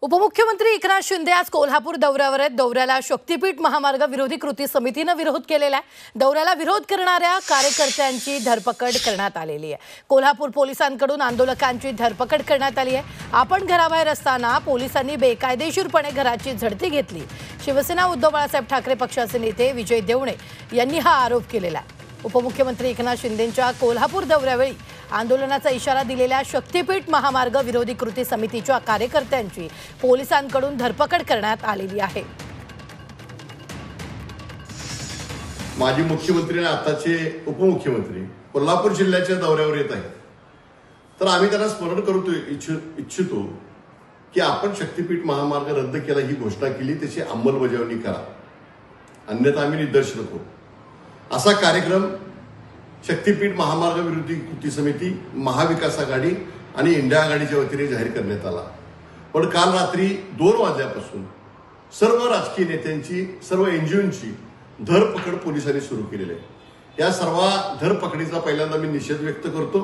उपमुख्यमंत्री एकनाथ शिंदे आज कोल्हापूर दौऱ्यावर आहेत। दौऱ्याला शक्तीपीठ महामार्ग विरोधी कृती समितीने विरोध केलेला आहे। दौऱ्याला विरोध करणाऱ्या कार्यकर्त्यांची धरपकड करण्यात आलेली आहे। कोल्हापूर पोलिसांकडून आंदोलकांची धरपकड करण्यात आली आहे। आपण घराबाहेर असताना पोलिसांनी बेकायदेशीरपणे घराची झडती घेतली। शिवसेना उद्धव बाळासाहेब ठाकरे पक्षाचे नेते विजय देवणे यांनी हा आरोप केलेला आहे। उपमुख्यमंत्री एकनाथ शिंदेंच्या कोल्हापूर दौऱ्यावेळी आंदोलनाचा इशारा दिलेल्या शक्तीपीठ महामार्ग विरोधी कृती समितीच्या कार्यकर्त्यांची पोलिसांकडून धरपकड करण्यात आलेली आहे। माजी मुख्यमंत्री आणि आताचे उपमुख्यमंत्री कोल्हापूर जिल्ह्याच्या दौऱ्यावर येत आहेत, तर आम्ही त्यांना स्मरण करू इच्छितो की आपण शक्तीपीठ महामार्ग रद्द केला ही घोषणा केली, त्याची अंमलबजावणी करा, अन्यथा आम्ही निदर्शन करू। असा कार्यक्रम शक्तीपीठ महामार्ग विरोधी कृती समिती, महाविकास आघाडी आणि इंडिया आघाडीच्या वतीने जाहीर करण्यात आला। पण काल रात्री 2 वाजल्यापासून सर्व राजकीय नेत्यांची, सर्व एनजीओंची धरपकड पोलिसांनी सुरू केलेली आहे। या सर्व धरपकडीचा पहिल्यांदा मी निषेध व्यक्त करतो।